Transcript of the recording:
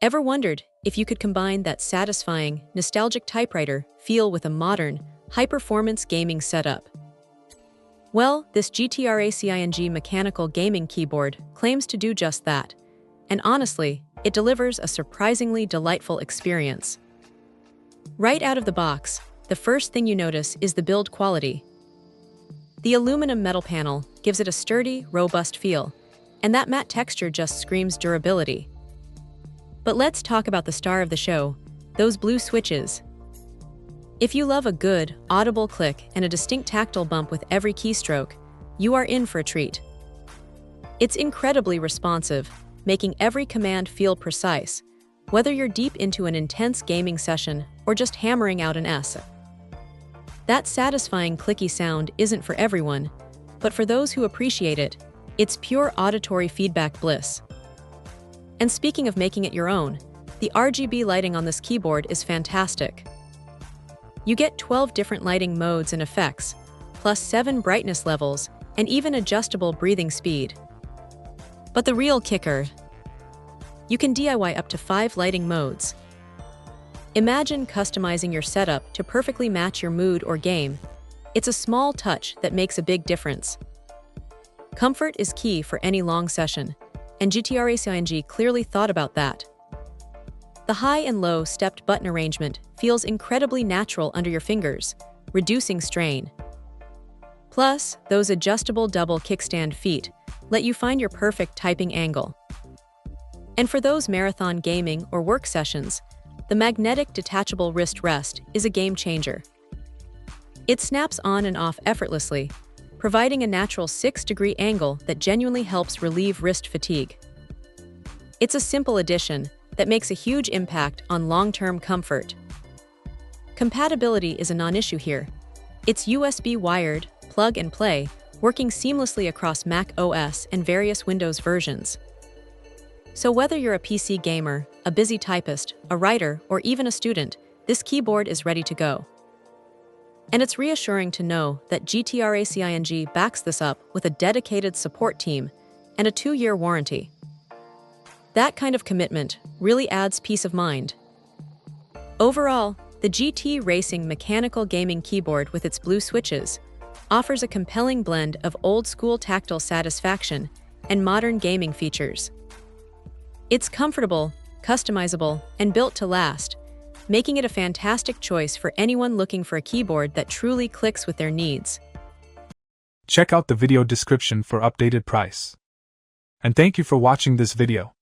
Ever wondered if you could combine that satisfying, nostalgic typewriter feel with a modern, high-performance gaming setup? Well, this GTRACING mechanical gaming keyboard claims to do just that, and honestly, it delivers a surprisingly delightful experience. Right out of the box, the first thing you notice is the build quality. The aluminum metal panel gives it a sturdy, robust feel, and that matte texture just screams durability. But let's talk about the star of the show, those blue switches. If you love a good, audible click and a distinct tactile bump with every keystroke, you are in for a treat. It's incredibly responsive, making every command feel precise, whether you're deep into an intense gaming session or just hammering out an S. That satisfying clicky sound isn't for everyone, but for those who appreciate it, it's pure auditory feedback bliss. And speaking of making it your own, the RGB lighting on this keyboard is fantastic. You get 12 different lighting modes and effects, plus 7 brightness levels, and even adjustable breathing speed. But the real kicker, you can DIY up to 5 lighting modes. Imagine customizing your setup to perfectly match your mood or game. It's a small touch that makes a big difference. Comfort is key for any long session, and GTRACING clearly thought about that. The high and low stepped button arrangement feels incredibly natural under your fingers, reducing strain. Plus, those adjustable double kickstand feet let you find your perfect typing angle. And for those marathon gaming or work sessions, the magnetic detachable wrist rest is a game changer. It snaps on and off effortlessly, providing a natural 6-degree angle that genuinely helps relieve wrist fatigue. It's a simple addition that makes a huge impact on long-term comfort. Compatibility is a non-issue here. It's USB wired, plug and play, working seamlessly across Mac OS and various Windows versions. So whether you're a PC gamer, a busy typist, a writer, or even a student, this keyboard is ready to go. And it's reassuring to know that GTRACING backs this up with a dedicated support team and a 2-year warranty. That kind of commitment really adds peace of mind. Overall, the GTRACING mechanical gaming keyboard with its blue switches offers a compelling blend of old-school tactile satisfaction and modern gaming features. It's comfortable, customizable, and built to last, making it a fantastic choice for anyone looking for a keyboard that truly clicks with their needs. Check out the video description for updated price. And thank you for watching this video.